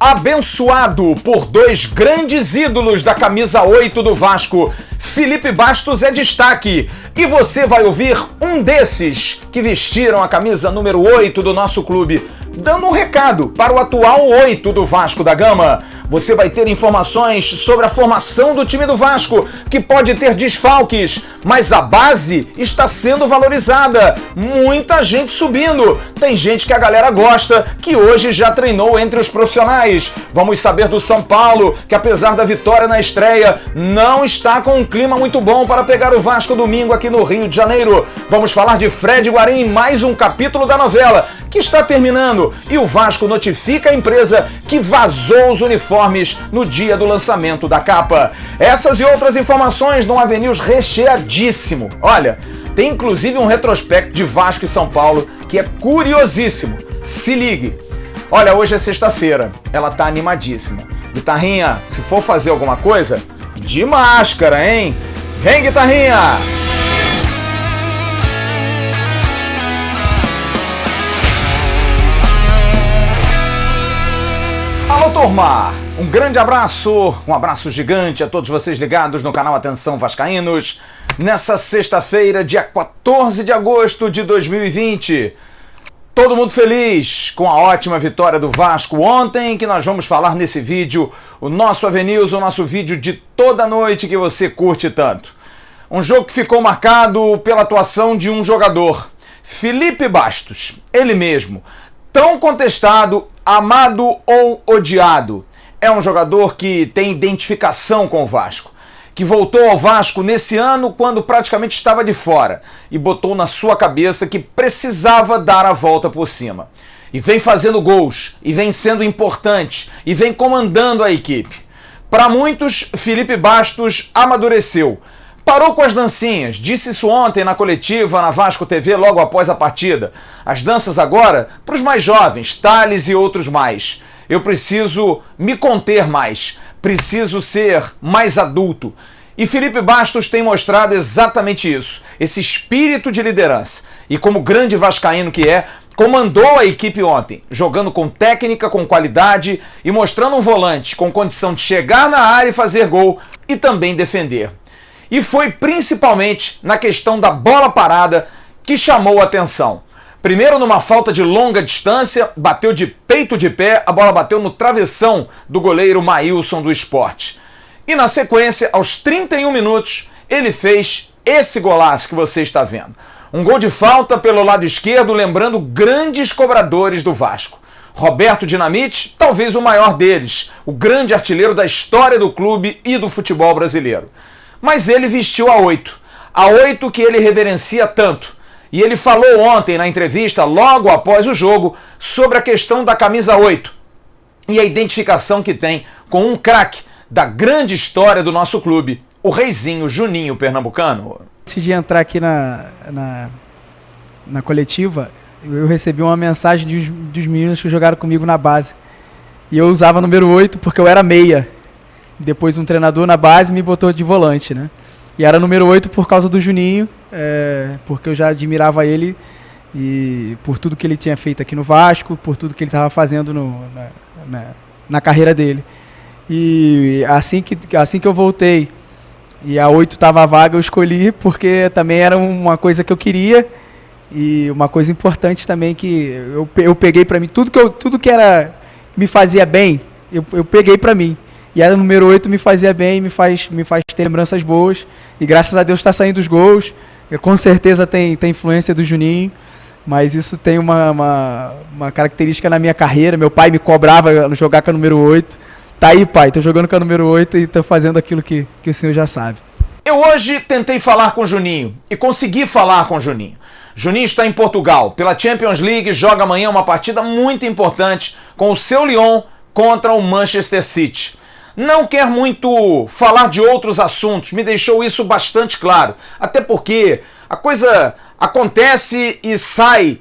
Abençoado por dois grandes ídolos da camisa 8 do Vasco, Felipe Bastos é destaque. E você vai ouvir um desses que vestiram a camisa número 8 do nosso clube, dando um recado para o atual 8 do Vasco da Gama. Você vai ter informações sobre a formação do time do Vasco, que pode ter desfalques, mas a base está sendo valorizada. Muita gente subindo. Tem gente que a galera gosta, que hoje já treinou entre os profissionais. Vamos saber do São Paulo, que apesar da vitória na estreia, não está com um clima muito bom para pegar o Vasco domingo aqui no Rio de Janeiro. Vamos falar de Fred Guarim, mais um capítulo da novela, que está terminando, e o Vasco notifica a empresa que vazou os uniformes no dia do lançamento da capa. Essas e outras informações num AVNews recheadíssimo. Olha, tem inclusive um retrospecto de Vasco e São Paulo que é curiosíssimo. Se ligue. Olha, hoje é sexta-feira, ela tá animadíssima. Guitarrinha, se for fazer alguma coisa, de máscara, hein? Vem, Guitarrinha! Alô, turma! Um grande abraço, um abraço gigante a todos vocês ligados no canal Atenção Vascaínos. Nessa sexta-feira, dia 14 de agosto de 2020. Todo mundo feliz com a ótima vitória do Vasco ontem, que nós vamos falar nesse vídeo, o nosso AVNews, o nosso vídeo de toda noite que você curte tanto. Um jogo que ficou marcado pela atuação de um jogador, Felipe Bastos, ele mesmo, tão contestado, amado ou odiado. É um jogador que tem identificação com o Vasco, que voltou ao Vasco nesse ano quando praticamente estava de fora e botou na sua cabeça que precisava dar a volta por cima. E vem fazendo gols, e vem sendo importante, e vem comandando a equipe. Para muitos, Felipe Bastos amadureceu. Parou com as dancinhas, disse isso ontem na coletiva na Vasco TV logo após a partida. As danças agora para os mais jovens, Thales e outros mais. Eu preciso me conter mais, preciso ser mais adulto. E Felipe Bastos tem mostrado exatamente isso, esse espírito de liderança. E como grande vascaíno que é, comandou a equipe ontem, jogando com técnica, com qualidade e mostrando um volante com condição de chegar na área e fazer gol e também defender. E foi principalmente na questão da bola parada que chamou a atenção. Primeiro numa falta de longa distância, bateu de peito de pé, a bola bateu no travessão do goleiro Maílson do Sport. E na sequência, aos 31 minutos, ele fez esse golaço que você está vendo. Um gol de falta pelo lado esquerdo, lembrando grandes cobradores do Vasco. Roberto Dinamite, talvez o maior deles, o grande artilheiro da história do clube e do futebol brasileiro. Mas ele vestiu a 8 que ele reverencia tanto. E ele falou ontem na entrevista, logo após o jogo, sobre a questão da camisa 8 e a identificação que tem com um craque da grande história do nosso clube, o reizinho Juninho Pernambucano. Antes de entrar aqui na coletiva, eu recebi uma mensagem dos meninos que jogaram comigo na base. E eu usava número 8 porque eu era meia. Depois um treinador na base me botou de volante, né? E era número 8 por causa do Juninho, porque eu já admirava ele e por tudo que ele tinha feito aqui no Vasco, por tudo que ele estava fazendo na carreira dele. E assim que eu voltei e a 8 estava vaga, eu escolhi porque também era uma coisa que eu queria e uma coisa importante também que eu peguei para mim. Tudo que me fazia bem, eu peguei para mim. E a número 8 me fazia bem, me faz ter lembranças boas. E graças a Deus está saindo os gols. Com certeza tem influência do Juninho. Mas isso tem uma característica na minha carreira. Meu pai me cobrava jogar com a número 8. Tá aí, pai, tô jogando com a número 8 e tô fazendo aquilo que o senhor já sabe. Eu hoje tentei falar com o Juninho e consegui falar com o Juninho. Juninho está em Portugal. Pela Champions League, joga amanhã uma partida muito importante com o seu Lyon contra o Manchester City. Não quer muito falar de outros assuntos, me deixou isso bastante claro. Até porque a coisa acontece e sai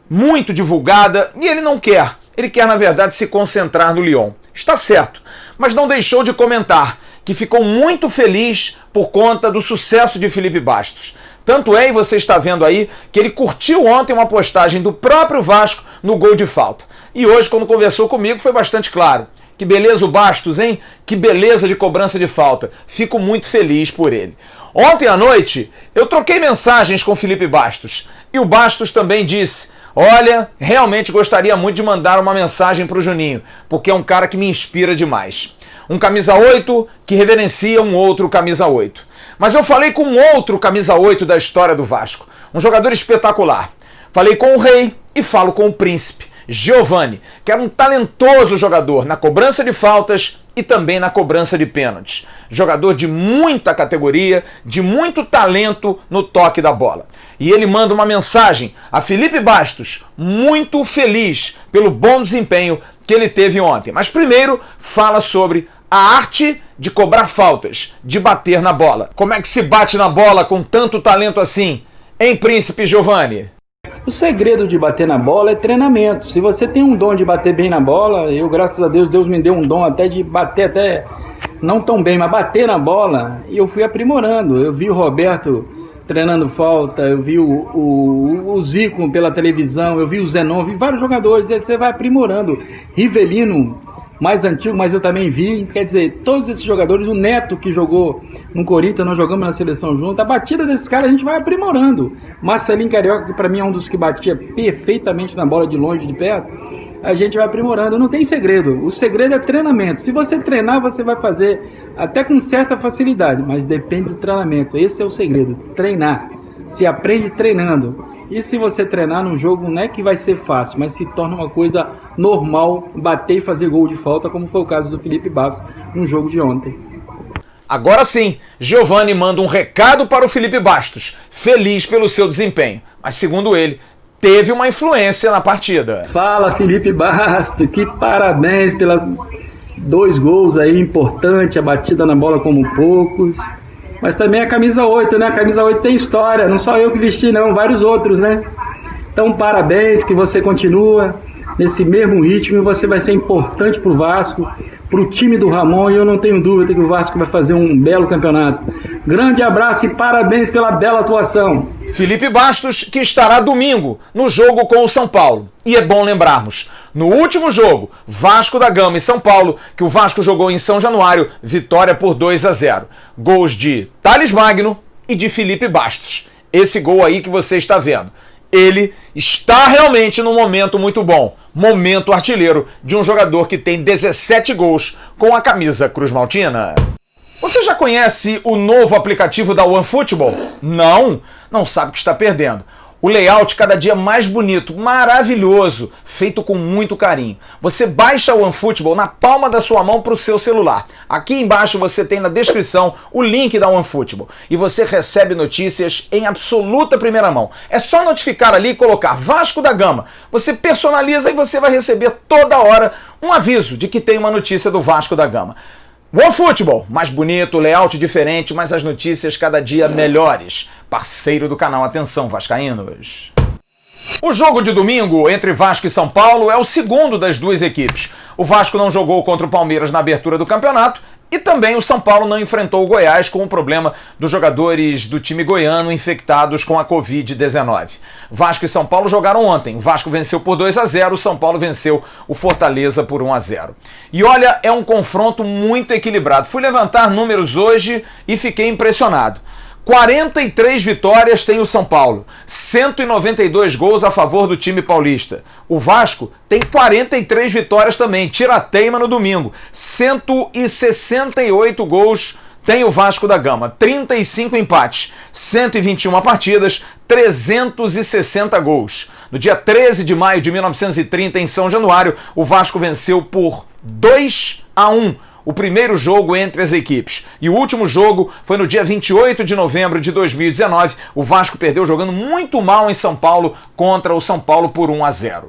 muito divulgada e ele não quer. Ele quer, na verdade, se concentrar no Lyon. Está certo, mas não deixou de comentar que ficou muito feliz por conta do sucesso de Felipe Bastos. Tanto é, e você está vendo aí, que ele curtiu ontem uma postagem do próprio Vasco no gol de falta. E hoje, quando conversou comigo, foi bastante claro. Que beleza o Bastos, hein? Que beleza de cobrança de falta. Fico muito feliz por ele. Ontem à noite, eu troquei mensagens com o Felipe Bastos. E o Bastos também disse: olha, realmente gostaria muito de mandar uma mensagem para o Juninho, porque é um cara que me inspira demais. Um camisa 8 que reverencia um outro camisa 8. Mas eu falei com um outro camisa 8 da história do Vasco. Um jogador espetacular. Falei com o Rei e falo com o Príncipe. Giovani, que era um talentoso jogador na cobrança de faltas e também na cobrança de pênaltis. Jogador de muita categoria, de muito talento no toque da bola. E ele manda uma mensagem a Felipe Bastos, muito feliz pelo bom desempenho que ele teve ontem. Mas primeiro fala sobre a arte de cobrar faltas, de bater na bola. Como é que se bate na bola com tanto talento assim, hein, Príncipe Giovani? O segredo de bater na bola é treinamento. Se você tem um dom de bater bem na bola, eu, graças a Deus, Deus me deu um dom até de bater até não tão bem, mas bater na bola, e eu fui aprimorando. Eu vi o Roberto treinando falta, eu vi o Zico pela televisão, eu vi o Zenon, vi vários jogadores, e aí você vai aprimorando. Rivelino, mais antigo, mas eu também vi, quer dizer, todos esses jogadores, o Neto que jogou no Corinthians, nós jogamos na seleção junto, a batida desses caras a gente vai aprimorando. Marcelinho Carioca, que para mim é um dos que batia perfeitamente na bola de longe, de perto, a gente vai aprimorando, não tem segredo, o segredo é treinamento. Se você treinar, você vai fazer até com certa facilidade, mas depende do treinamento, esse é o segredo, treinar, se aprende treinando. E se você treinar num jogo, não é que vai ser fácil, mas se torna uma coisa normal bater e fazer gol de falta, como foi o caso do Felipe Bastos no jogo de ontem. Agora sim, Giovani manda um recado para o Felipe Bastos, feliz pelo seu desempenho. Mas segundo ele, teve uma influência na partida. Fala, Felipe Bastos, que parabéns pelos 2 gols aí, importante, a batida na bola como poucos. Mas também a camisa 8, né? A camisa 8 tem história, não só eu que vesti não, vários outros, né? Então parabéns, que você continua nesse mesmo ritmo e você vai ser importante pro Vasco, pro time do Ramon, e eu não tenho dúvida que o Vasco vai fazer um belo campeonato. Grande abraço e parabéns pela bela atuação. Felipe Bastos, que estará domingo no jogo com o São Paulo. E é bom lembrarmos, no último jogo, Vasco da Gama e São Paulo, que o Vasco jogou em São Januário, vitória por 2-0. Gols de Thales Magno e de Felipe Bastos. Esse gol aí que você está vendo. Ele está realmente num momento muito bom. Momento artilheiro de um jogador que tem 17 gols com a camisa Cruz Maltina. Você já conhece o novo aplicativo da OneFootball? Não? Não sabe o que está perdendo. O layout cada dia mais bonito, maravilhoso, feito com muito carinho. Você baixa o OneFootball na palma da sua mão para o seu celular. Aqui embaixo você tem na descrição o link da OneFootball. E você recebe notícias em absoluta primeira mão. É só notificar ali e colocar Vasco da Gama. Você personaliza e você vai receber toda hora um aviso de que tem uma notícia do Vasco da Gama. OneFootball, mais bonito, layout diferente, mas as notícias cada dia melhores. Parceiro do canal Atenção Vascaínos. O jogo de domingo entre Vasco e São Paulo é o segundo das duas equipes. O Vasco não jogou contra o Palmeiras na abertura do campeonato e também o São Paulo não enfrentou o Goiás com o problema dos jogadores do time goiano infectados com a Covid-19. Vasco e São Paulo jogaram ontem. O Vasco venceu por 2-0, o São Paulo venceu o Fortaleza por 1-0. E olha, é um confronto muito equilibrado. Fui levantar números hoje e fiquei impressionado. 43 vitórias tem o São Paulo, 192 gols a favor do time paulista. O Vasco tem 43 vitórias também, tira a teima no domingo, 168 gols tem o Vasco da Gama, 35 empates, 121 partidas, 360 gols. No dia 13 de maio de 1930, em São Januário, o Vasco venceu por 2-1. O primeiro jogo entre as equipes. E o último jogo foi no dia 28 de novembro de 2019. O Vasco perdeu jogando muito mal em São Paulo contra o São Paulo por 1-0.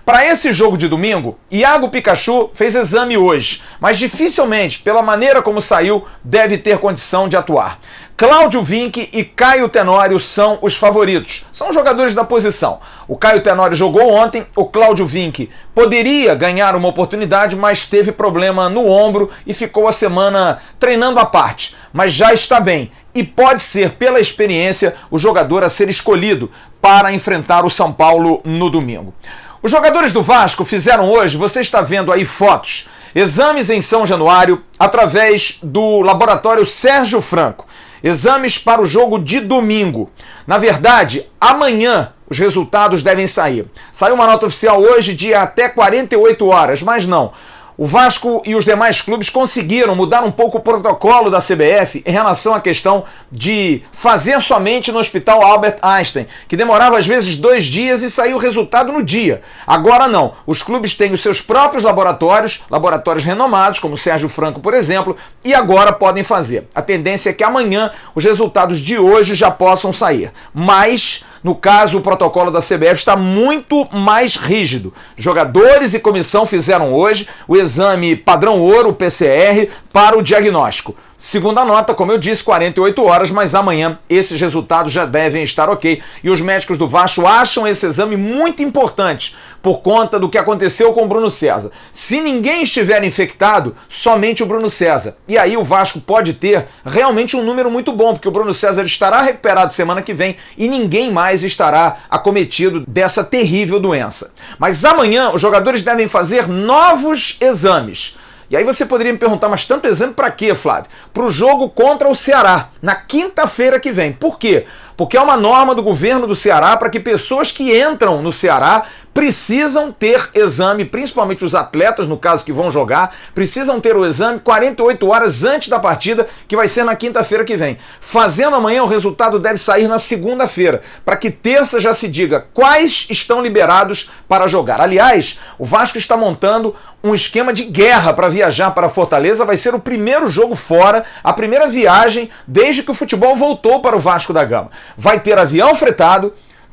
Para esse jogo de domingo, Iago Pikachu fez exame hoje, mas dificilmente, pela maneira como saiu, deve ter condição de atuar. Cláudio Vinck e Caio Tenório são os favoritos. São os jogadores da posição. O Caio Tenório jogou ontem, o Cláudio Vinck poderia ganhar uma oportunidade, mas teve problema no ombro e ficou a semana treinando à parte. Mas já está bem e pode ser, pela experiência, o jogador a ser escolhido para enfrentar o São Paulo no domingo. Os jogadores do Vasco fizeram hoje, você está vendo aí fotos, exames em São Januário através do laboratório Sérgio Franco. Exames para o jogo de domingo. Na verdade, amanhã os resultados devem sair. Saiu uma nota oficial hoje de até 48 horas, mas não. O Vasco e os demais clubes conseguiram mudar um pouco o protocolo da CBF em relação à questão de fazer somente no Hospital Albert Einstein, que demorava às vezes 2 dias e saiu o resultado no dia. Agora não. Os clubes têm os seus próprios laboratórios renomados, como o Sérgio Franco, por exemplo, e agora podem fazer. A tendência é que amanhã os resultados de hoje já possam sair. Mas, no caso, o protocolo da CBF está muito mais rígido. Jogadores e comissão fizeram hoje o exame padrão ouro, o PCR, para o diagnóstico. Segunda nota, como eu disse, 48 horas, mas amanhã esses resultados já devem estar ok. E os médicos do Vasco acham esse exame muito importante por conta do que aconteceu com o Bruno César. Se ninguém estiver infectado, somente o Bruno César. E aí o Vasco pode ter realmente um número muito bom, porque o Bruno César estará recuperado semana que vem e ninguém mais estará acometido dessa terrível doença. Mas amanhã os jogadores devem fazer novos exames. E aí você poderia me perguntar, mas tanto exame para quê, Flávio? Para o jogo contra o Ceará, na quinta-feira que vem. Por quê? Porque é uma norma do governo do Ceará para que pessoas que entram no Ceará precisam ter exame, principalmente os atletas, no caso, que vão jogar, precisam ter o exame 48 horas antes da partida, que vai ser na quinta-feira que vem. Fazendo amanhã, o resultado deve sair na segunda-feira, para que terça já se diga quais estão liberados para jogar. Aliás, o Vasco está montando um esquema de guerra para viajar para Fortaleza. Vai ser o primeiro jogo fora, a primeira viagem desde que o futebol voltou para o Vasco da Gama. Vai ter avião fretado,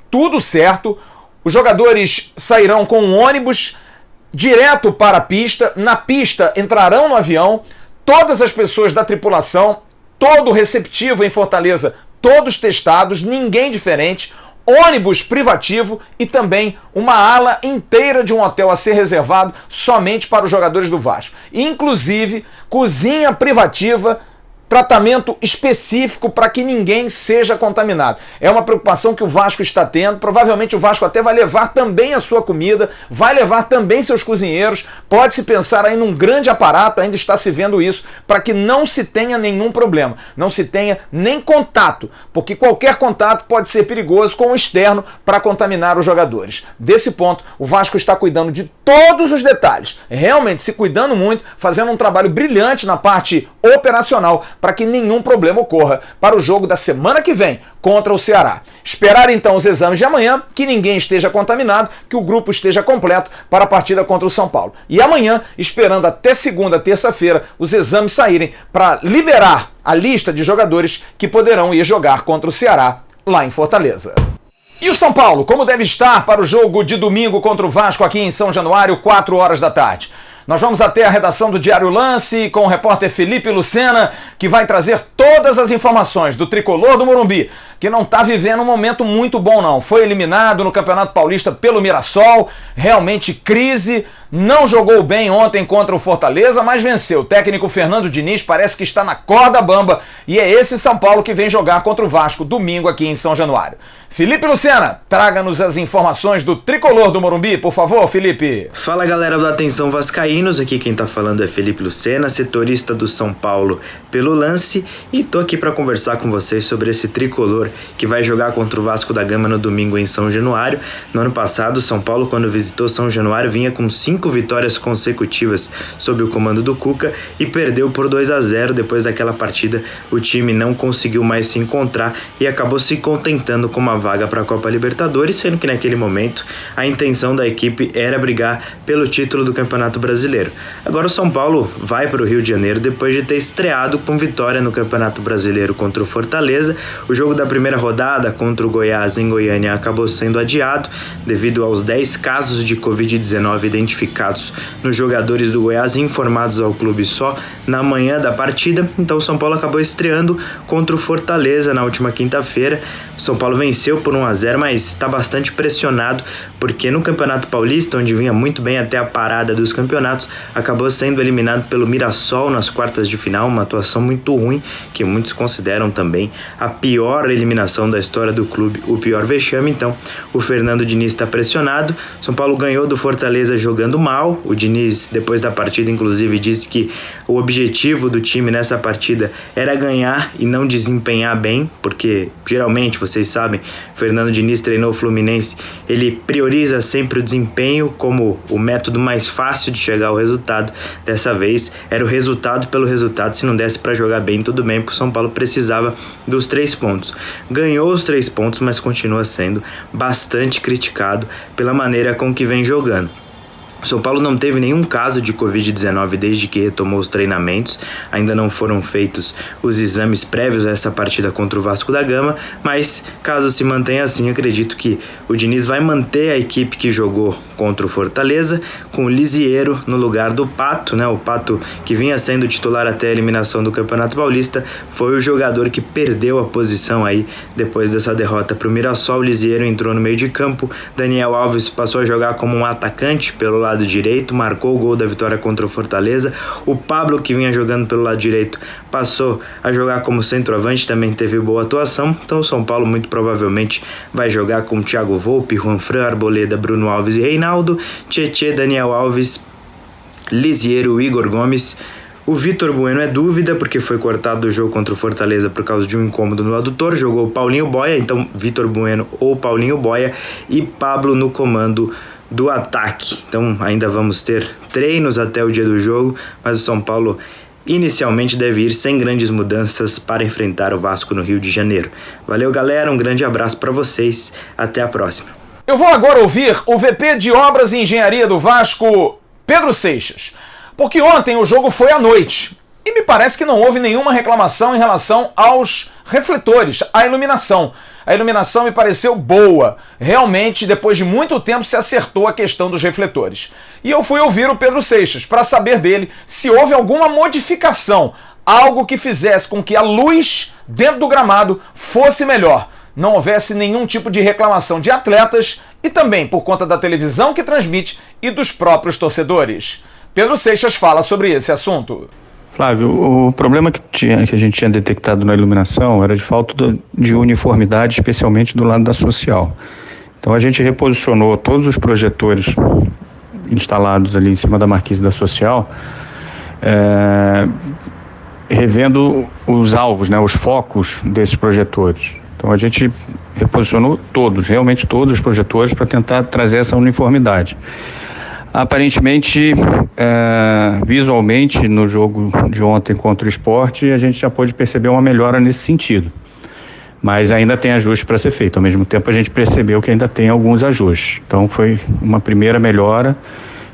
tudo certo. Os jogadores sairão com um ônibus direto para a pista. Na pista entrarão no avião todas as pessoas da tripulação, todo receptivo em Fortaleza, todos testados, ninguém diferente. Ônibus privativo e também uma ala inteira de um hotel a ser reservado somente para os jogadores do Vasco. Inclusive, cozinha privativa, tratamento específico para que ninguém seja contaminado. É uma preocupação que o Vasco está tendo. Provavelmente o Vasco até vai levar também a sua comida, vai levar também seus cozinheiros. Pode-se pensar aí num grande aparato, ainda está se vendo isso, para que não se tenha nenhum problema, não se tenha nem contato, porque qualquer contato pode ser perigoso com o externo para contaminar os jogadores. Desse ponto, o Vasco está cuidando de todos os detalhes, realmente se cuidando muito, fazendo um trabalho brilhante na parte operacional, para que nenhum problema ocorra para o jogo da semana que vem contra o Ceará. Esperar então os exames de amanhã, que ninguém esteja contaminado, que o grupo esteja completo para a partida contra o São Paulo. E amanhã, esperando até segunda, terça-feira, os exames saírem para liberar a lista de jogadores que poderão ir jogar contra o Ceará lá em Fortaleza. E o São Paulo, como deve estar para o jogo de domingo contra o Vasco aqui em São Januário, 4 horas da tarde? Nós vamos até a redação do Diário Lance com o repórter Felipe Lucena, que vai trazer todas as informações do tricolor do Morumbi, que não está vivendo um momento muito bom não. Foi eliminado no Campeonato Paulista pelo Mirassol, realmente crise, não jogou bem ontem contra o Fortaleza, mas venceu. O técnico Fernando Diniz parece que está na corda bamba e é esse São Paulo que vem jogar contra o Vasco domingo aqui em São Januário. Felipe Lucena, traga-nos as informações do tricolor do Morumbi, por favor, Felipe. Fala galera do Atenção Vascaínos, aqui quem tá falando é Felipe Lucena, setorista do São Paulo pelo Lance, e tô aqui para conversar com vocês sobre esse tricolor que vai jogar contra o Vasco da Gama no domingo em São Januário. No ano passado, o São Paulo, quando visitou São Januário, vinha com 5 vitórias consecutivas sob o comando do Cuca e perdeu por 2-0. Depois daquela partida, o time não conseguiu mais se encontrar e acabou se contentando com uma vaga para a Copa Libertadores, sendo que naquele momento a intenção da equipe era brigar pelo título do Campeonato Brasileiro. Agora o São Paulo vai para o Rio de Janeiro depois de ter estreado com vitória no Campeonato Brasileiro contra o Fortaleza. O jogo da primeira rodada contra o Goiás em Goiânia acabou sendo adiado devido aos 10 casos de Covid-19 identificados nos jogadores do Goiás e informados ao clube só na manhã da partida. Então o São Paulo acabou estreando contra o Fortaleza na última quinta-feira. O São Paulo venceu por 1-0, mas está bastante pressionado porque no Campeonato Paulista, onde vinha muito bem até a parada dos campeonatos, acabou sendo eliminado pelo Mirassol nas quartas de final, uma atuação muito ruim, que muitos consideram também a pior eliminação da história do clube, o pior vexame. Então o Fernando Diniz está pressionado. São Paulo ganhou do Fortaleza jogando mal. O Diniz, depois da partida, inclusive disse que o objetivo do time nessa partida era ganhar e não desempenhar bem, porque geralmente, vocês sabem, Fernando Diniz treinou o Fluminense, ele prioriza sempre o desempenho como o método mais fácil de chegar ao resultado. Dessa vez era o resultado pelo resultado, se não desse para jogar bem, tudo bem, porque o São Paulo precisava dos 3 pontos. Ganhou os 3 pontos, mas continua sendo bastante criticado pela maneira com que vem jogando. O São Paulo não teve nenhum caso de Covid-19 desde que retomou os treinamentos, ainda não foram feitos os exames prévios a essa partida contra o Vasco da Gama, mas caso se mantenha assim, acredito que o Diniz vai manter a equipe que jogou contra o Fortaleza, com o Lisiero no lugar do Pato, né? O Pato, que vinha sendo titular até a eliminação do Campeonato Paulista, foi o jogador que perdeu a posição aí depois dessa derrota para o Mirassol. O Lisiero entrou no meio de campo, Daniel Alves passou a jogar como um atacante pelo lado direito, marcou o gol da vitória contra o Fortaleza. O Pablo, que vinha jogando pelo lado direito, passou a jogar como centroavante, também teve boa atuação. Então o São Paulo muito provavelmente vai jogar com Thiago Volpi, Juanfran, Arboleda, Bruno Alves e Reinaldo, Tietê, Daniel Alves, Lisiero, Igor Gomes. O Vitor Bueno é dúvida, porque foi cortado do jogo contra o Fortaleza por causa de um incômodo no adutor. Jogou o Paulinho Boia, então Vitor Bueno ou Paulinho Boia, e Pablo no comando do ataque. Então ainda vamos ter treinos até o dia do jogo, mas o São Paulo inicialmente deve ir sem grandes mudanças para enfrentar o Vasco no Rio de Janeiro. Valeu, galera, um grande abraço para vocês, até a próxima. Eu vou agora ouvir o VP de Obras e Engenharia do Vasco, Pedro Seixas, porque ontem o jogo foi à noite e me parece que não houve nenhuma reclamação em relação aos refletores, à iluminação. A iluminação me pareceu boa. Realmente, depois de muito tempo, se acertou a questão dos refletores. E eu fui ouvir o Pedro Seixas para saber dele se houve alguma modificação, algo que fizesse com que a luz dentro do gramado fosse melhor, não houvesse nenhum tipo de reclamação de atletas e também por conta da televisão que transmite e dos próprios torcedores. Pedro Seixas fala sobre esse assunto. Flávio, o problema que a gente tinha detectado na iluminação era de falta de uniformidade, especialmente do lado da social. Então a gente reposicionou todos os projetores instalados ali em cima da marquise da social, revendo os alvos, né, os focos desses projetores. Então a gente reposicionou realmente todos os projetores para tentar trazer essa uniformidade. Aparentemente, visualmente, no jogo de ontem contra o Sport, a gente já pôde perceber uma melhora nesse sentido. Mas ainda tem ajuste para ser feito. Ao mesmo tempo, a gente percebeu que ainda tem alguns ajustes. Então, foi uma primeira melhora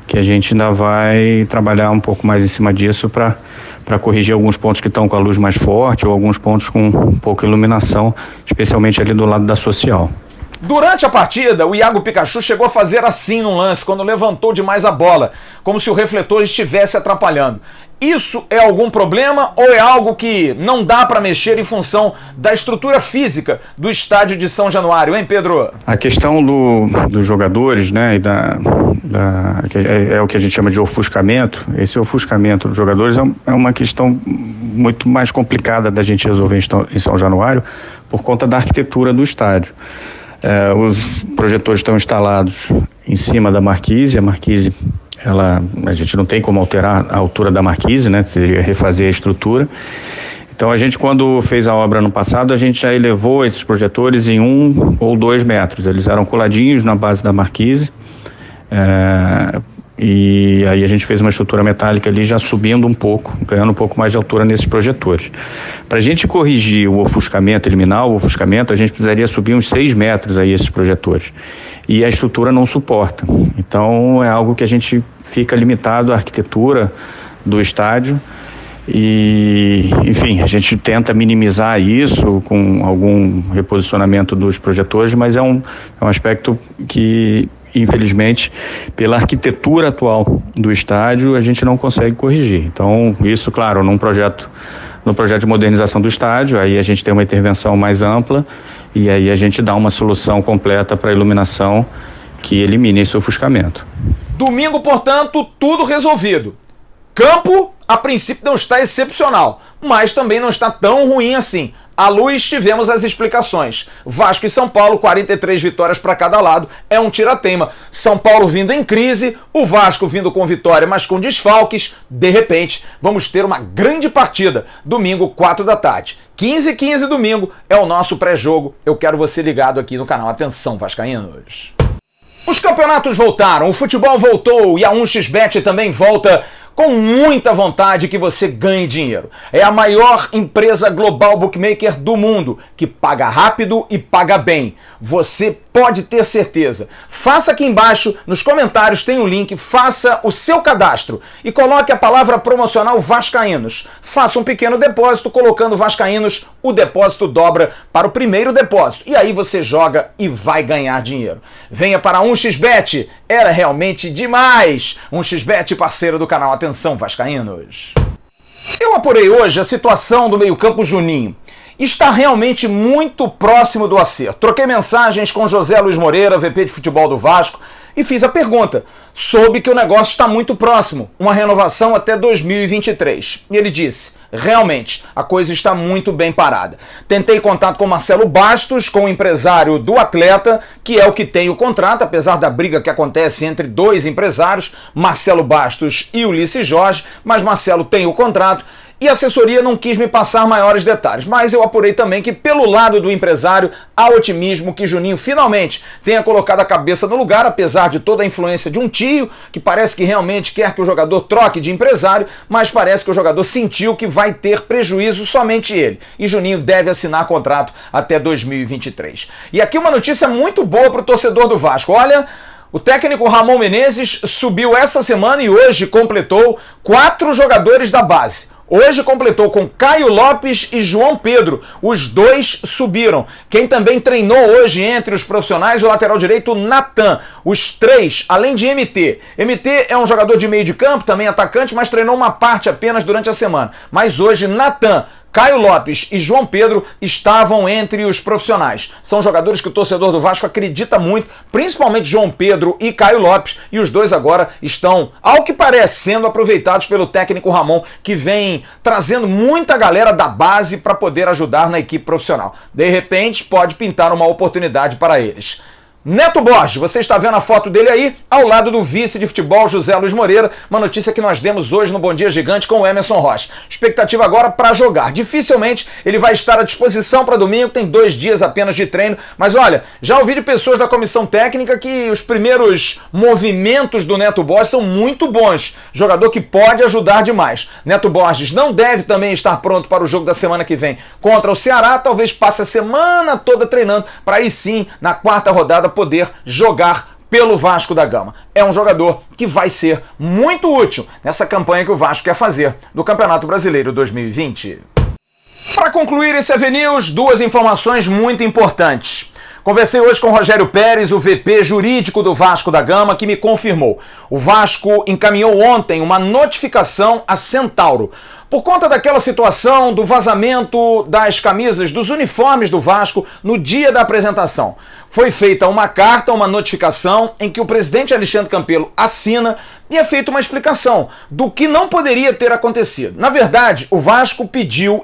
que a gente ainda vai trabalhar um pouco mais em cima disso para corrigir alguns pontos que estão com a luz mais forte ou alguns pontos com pouca iluminação, especialmente ali do lado da social. Durante a partida, o Iago Pikachu chegou a fazer assim num lance, quando levantou demais a bola, como se o refletor estivesse atrapalhando. Isso é algum problema ou é algo que não dá para mexer em função da estrutura física do estádio de São Januário, hein, Pedro? A questão dos jogadores, né, e é o que a gente chama de ofuscamento. Esse ofuscamento dos jogadores é uma questão muito mais complicada da gente resolver em São Januário por conta da arquitetura do estádio. Os projetores estão instalados em cima da marquise. A marquise, a gente não tem como alterar a altura da marquise, né? Seria refazer a estrutura. Então a gente, quando fez a obra no passado, a gente já elevou esses projetores em 1 ou 2 metros. Eles eram coladinhos na base da marquise. E aí a gente fez uma estrutura metálica ali já subindo um pouco, ganhando um pouco mais de altura nesses projetores. Para a gente corrigir o ofuscamento, eliminar o ofuscamento, a gente precisaria subir uns 6 metros aí esses projetores. E a estrutura não suporta. Então é algo que a gente fica limitado à arquitetura do estádio. E, enfim, a gente tenta minimizar isso com algum reposicionamento dos projetores, mas é um aspecto que, infelizmente, pela arquitetura atual do estádio, a gente não consegue corrigir. Então, isso, claro, no projeto de modernização do estádio, aí a gente tem uma intervenção mais ampla e aí a gente dá uma solução completa para a iluminação que elimine esse ofuscamento. Domingo, portanto, tudo resolvido. Campo, a princípio, não está excepcional, mas também não está tão ruim assim. À luz, tivemos as explicações. Vasco e São Paulo, 43 vitórias para cada lado, é um tira-teima. São Paulo vindo em crise, o Vasco vindo com vitória, mas com desfalques. De repente, vamos ter uma grande partida. Domingo, 4 da tarde. 15h15 domingo é o nosso pré-jogo. Eu quero você ligado aqui no canal Atenção Vascaínos. Os campeonatos voltaram, o futebol voltou e a 1xBet também volta com muita vontade que você ganhe dinheiro. É a maior empresa global bookmaker do mundo, que paga rápido e paga bem. Você pode ter certeza. Faça aqui embaixo, nos comentários tem um link, faça o seu cadastro e coloque a palavra promocional Vascaínos. Faça um pequeno depósito, colocando Vascaínos, o depósito dobra para o primeiro depósito. E aí você joga e vai ganhar dinheiro. Venha para a 1xBet, era realmente demais. 1xBet, parceiro do canal Atenção Vascaínos. Eu apurei hoje a situação do meio-campo Juninho. Está realmente muito próximo do acerto. Troquei mensagens com José Luiz Moreira, VP de futebol do Vasco, e fiz a pergunta. Soube que o negócio está muito próximo, uma renovação até 2023. E ele disse, realmente, a coisa está muito bem parada. Tentei contato com Marcelo Bastos, com o empresário do atleta, que é o que tem o contrato, apesar da briga que acontece entre dois empresários, Marcelo Bastos e Ulisses Jorge, mas Marcelo tem o contrato, e a assessoria não quis me passar maiores detalhes, mas eu apurei também que pelo lado do empresário há otimismo que Juninho finalmente tenha colocado a cabeça no lugar, apesar de toda a influência de um tio, que parece que realmente quer que o jogador troque de empresário, mas parece que o jogador sentiu que vai ter prejuízo somente ele, e Juninho deve assinar contrato até 2023. E aqui uma notícia muito boa para o torcedor do Vasco, olha... O técnico Ramon Menezes subiu essa semana e hoje completou 4 jogadores da base. Hoje completou com Caio Lopes e João Pedro. Os dois subiram. Quem também treinou hoje entre os profissionais, o lateral direito Natan. Os 3, além de MT. MT é um jogador de meio de campo, também atacante, mas treinou uma parte apenas durante a semana. Mas hoje Natan, Caio Lopes e João Pedro estavam entre os profissionais. São jogadores que o torcedor do Vasco acredita muito, principalmente João Pedro e Caio Lopes, e os dois agora estão, ao que parece, sendo aproveitados pelo técnico Ramon, que vem trazendo muita galera da base para poder ajudar na equipe profissional. De repente, pode pintar uma oportunidade para eles. Neto Borges, você está vendo a foto dele aí, ao lado do vice de futebol José Luiz Moreira, uma notícia que nós demos hoje no Bom Dia Gigante com o Emerson Rocha. Expectativa agora para jogar. Dificilmente ele vai estar à disposição para domingo, tem 2 dias apenas de treino, mas olha, já ouvi de pessoas da comissão técnica que os primeiros movimentos do Neto Borges são muito bons, jogador que pode ajudar demais. Neto Borges não deve também estar pronto para o jogo da semana que vem contra o Ceará, talvez passe a semana toda treinando, para aí sim, na 4ª rodada, poder jogar pelo Vasco da Gama. É um jogador que vai ser muito útil nessa campanha que o Vasco quer fazer do Campeonato Brasileiro 2020. Para concluir esse AV News, 2 informações muito importantes. Conversei hoje com Rogério Pérez, o VP jurídico do Vasco da Gama, que me confirmou. O Vasco encaminhou ontem uma notificação a Centauro por conta daquela situação do vazamento das camisas, dos uniformes do Vasco no dia da apresentação. Foi feita uma carta, uma notificação, em que o presidente Alexandre Campelo assina e é feita uma explicação do que não poderia ter acontecido. Na verdade, o Vasco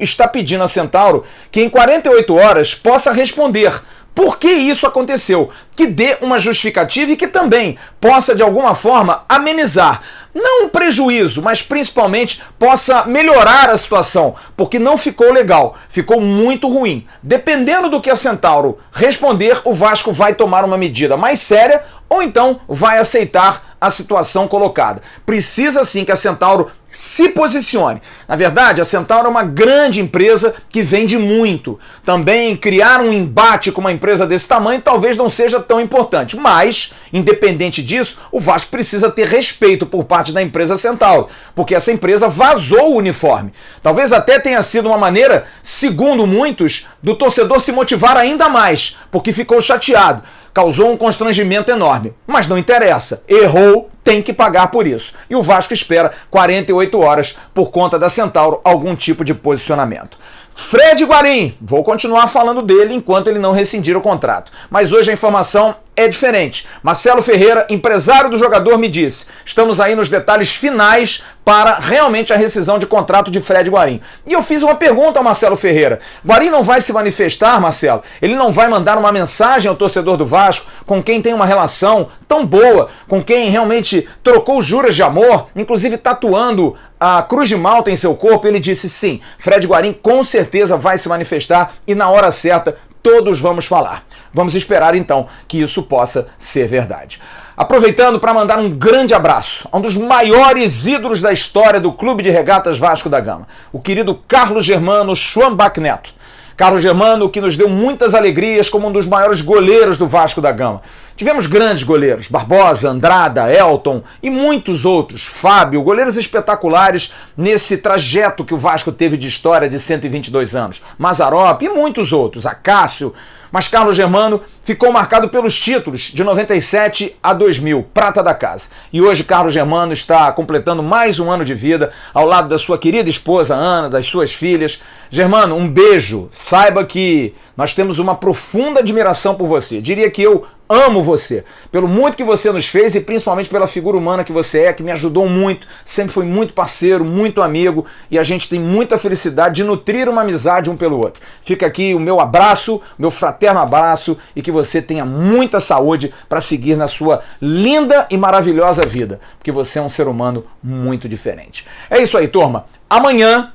está pedindo a Centauro que em 48 horas possa responder por que isso aconteceu, que dê uma justificativa e que também possa, de alguma forma, amenizar, não um prejuízo, mas principalmente possa melhorar a situação, porque não ficou legal, ficou muito ruim. Dependendo do que a Centauro responder, o Vasco vai tomar uma medida mais séria ou então vai aceitar a situação colocada. Precisa sim que a Centauro se posicione. Na verdade, a Centauro é uma grande empresa que vende muito. Também criar um embate com uma empresa desse tamanho talvez não seja tão importante. Mas, independente disso, o Vasco precisa ter respeito por parte da empresa Centauro, porque essa empresa vazou o uniforme. Talvez até tenha sido uma maneira, segundo muitos, do torcedor se motivar ainda mais, porque ficou chateado. Causou um constrangimento enorme. Mas não interessa. Errou, tem que pagar por isso. E o Vasco espera 48 horas por conta da Centauro algum tipo de posicionamento. Fred Guarim, vou continuar falando dele enquanto ele não rescindir o contrato. Mas hoje a informação é diferente. Marcelo Ferreira, empresário do jogador, me disse: estamos aí nos detalhes finais para realmente a rescisão de contrato de Fred Guarim. E eu fiz uma pergunta ao Marcelo Ferreira. Guarim não vai se manifestar, Marcelo? Ele não vai mandar uma mensagem ao torcedor do Vasco, com quem tem uma relação tão boa, com quem realmente trocou juras de amor, inclusive tatuando a Cruz de Malta em seu corpo? Ele disse sim, Fred Guarim com certeza vai se manifestar e na hora certa todos vamos falar. Vamos esperar então que isso possa ser verdade. Aproveitando para mandar um grande abraço a um dos maiores ídolos da história do Clube de Regatas Vasco da Gama, o querido Carlos Germano Schwambach Neto. Carlos Germano, que nos deu muitas alegrias como um dos maiores goleiros do Vasco da Gama. Tivemos grandes goleiros, Barbosa, Andrada, Elton e muitos outros, Fábio, goleiros espetaculares nesse trajeto que o Vasco teve de história de 122 anos. Mazzaropi e muitos outros, Acácio. Mas Carlos Germano ficou marcado pelos títulos de 97 a 2000, prata da casa. E hoje Carlos Germano está completando mais um ano de vida ao lado da sua querida esposa Ana, das suas filhas. Germano, um beijo. Saiba que nós temos uma profunda admiração por você. Diria que eu amo você, pelo muito que você nos fez e principalmente pela figura humana que você é, que me ajudou muito, sempre foi muito parceiro, muito amigo, e a gente tem muita felicidade de nutrir uma amizade um pelo outro. Fica aqui o meu abraço, meu fraterno abraço, e que você tenha muita saúde para seguir na sua linda e maravilhosa vida, porque você é um ser humano muito diferente. É isso aí, turma. Amanhã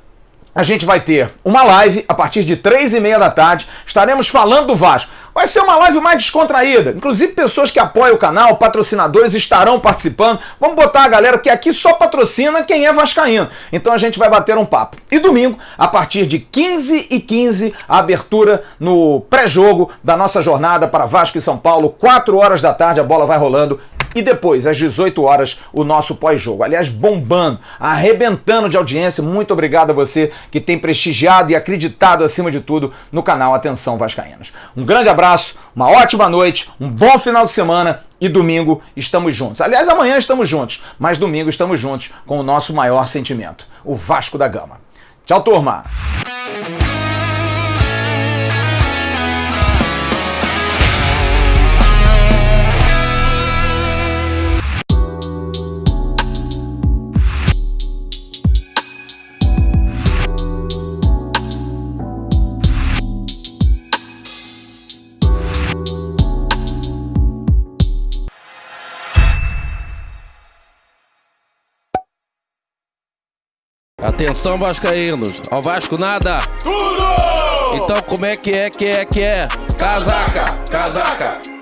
a gente vai ter uma live a partir de 3h30 da tarde. Estaremos falando do Vasco. Vai ser uma live mais descontraída. Inclusive pessoas que apoiam o canal, patrocinadores, estarão participando. Vamos botar a galera que aqui só patrocina quem é vascaíno. Então a gente vai bater um papo. E domingo, a partir de 15h15, a abertura no pré-jogo da nossa jornada para Vasco e São Paulo. 4 horas da tarde a bola vai rolando. E depois, às 18 horas, o nosso pós-jogo. Aliás, bombando, arrebentando de audiência. Muito obrigado a você que tem prestigiado e acreditado, acima de tudo, no canal Atenção Vascaínos. Um grande abraço, uma ótima noite, um bom final de semana e domingo estamos juntos. Aliás, amanhã estamos juntos, mas domingo estamos juntos com o nosso maior sentimento, o Vasco da Gama. Tchau, turma! Atenção, vascaínos, ao Vasco nada! Tudo! Então como é que é? Casaca!